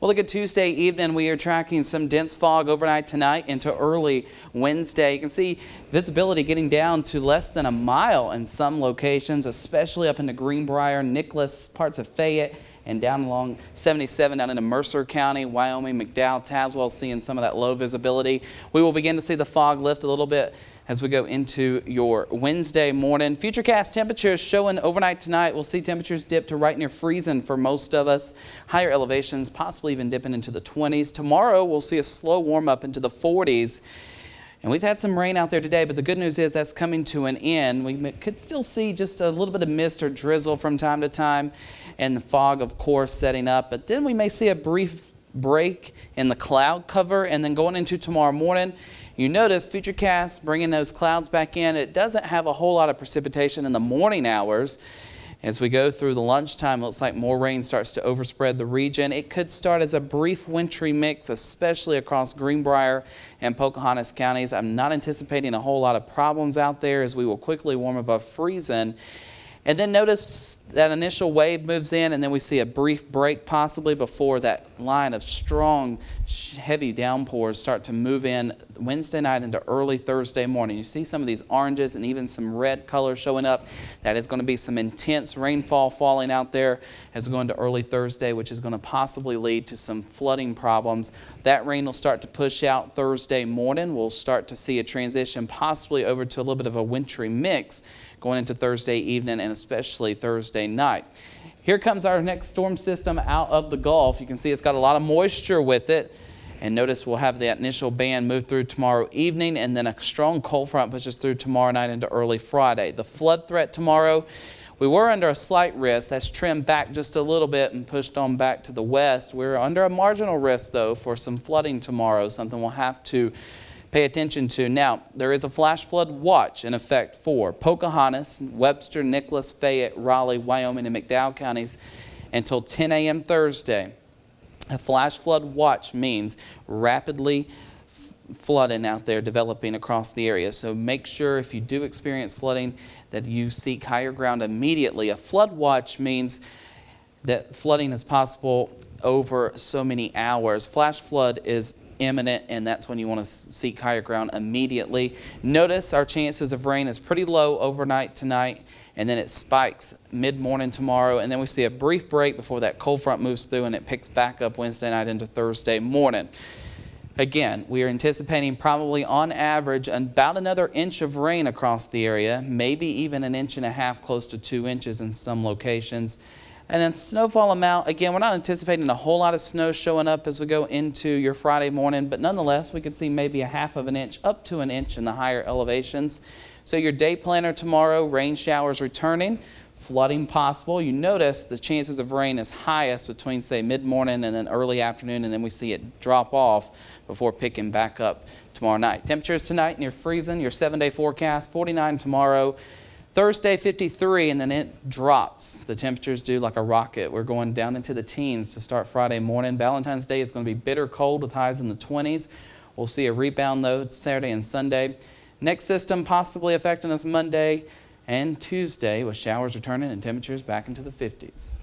Well, look at Tuesday evening. We are tracking some dense fog overnight tonight into early Wednesday. You can see visibility getting down to less than a mile in some locations, especially up into Greenbrier, Nicholas, parts of Fayette, and down along 77 down into Mercer County, Wyoming, McDowell, Tazewell, seeing some of that low visibility. We will begin to see the fog lift a little bit as we go into your Wednesday morning. Futurecast temperatures showing overnight tonight. We'll see temperatures dip to right near freezing for most of us. Higher elevations possibly even dipping into the 20s. Tomorrow we'll see a slow warm up into the 40s. And we've had some rain out there today, but the good news is that's coming to an end. We could still see just a little bit of mist or drizzle from time to time, and the fog, of course, setting up. But then we may see a brief break in the cloud cover, and then going into tomorrow morning, you notice Futurecast bringing those clouds back in. It doesn't have a whole lot of precipitation in the morning hours. As we go through the lunchtime, it looks like more rain starts to overspread the region. It could start as a brief wintry mix, especially across Greenbrier and Pocahontas counties. I'm not anticipating a whole lot of problems out there as we will quickly warm above freezing. And then notice that initial wave moves in, and then we see a brief break possibly before that line of strong, heavy downpours start to move in Wednesday night into early Thursday morning. You see some of these oranges and even some red color showing up. That is going to be some intense rainfall falling out there as we go into early Thursday, which is going to possibly lead to some flooding problems. That rain will start to push out Thursday morning. We'll start to see a transition possibly over to a little bit of a wintry mix going into Thursday evening and especially Thursday night. Here comes our next storm system out of the Gulf. You can see it's got a lot of moisture with it. And notice we'll have that initial band move through tomorrow evening, and then a strong cold front pushes through tomorrow night into early Friday. The flood threat tomorrow, we were under a slight risk. That's trimmed back just a little bit and pushed on back to the west. We're under a marginal risk, though, for some flooding tomorrow, something we'll have to pay attention to. Now, there is a flash flood watch in effect for Pocahontas, Webster, Nicholas, Fayette, Raleigh, Wyoming, and McDowell counties until 10 a.m. Thursday. A flash flood watch means rapidly flooding out there developing across the area. So make sure if you do experience flooding that you seek higher ground immediately. A flood watch means that flooding is possible over so many hours. Flash flood is imminent, and that's when you want to seek higher ground immediately. Notice our chances of rain is pretty low overnight tonight, and then it spikes mid-morning tomorrow, and then we see a brief break before that cold front moves through, and it picks back up Wednesday night into Thursday morning. Again, we are anticipating probably on average about another inch of rain across the area, maybe even an inch and a half, close to 2 inches in some locations. And then snowfall amount, again, we're not anticipating a whole lot of snow showing up as we go into your Friday morning, but nonetheless, we could see maybe a half of an inch up to an inch in the higher elevations. So your day planner tomorrow, rain showers returning, flooding possible. You notice the chances of rain is highest between, say, mid-morning and then early afternoon, and then we see it drop off before picking back up tomorrow night. Temperatures tonight near freezing, your 7-day forecast, 49 tomorrow. Thursday, 53, and then it drops. The temperatures do like a rocket. We're going down into the teens to start Friday morning. Valentine's Day is going to be bitter cold with highs in the 20s. We'll see a rebound, though, Saturday and Sunday. Next system possibly affecting us Monday and Tuesday with showers returning and temperatures back into the 50s.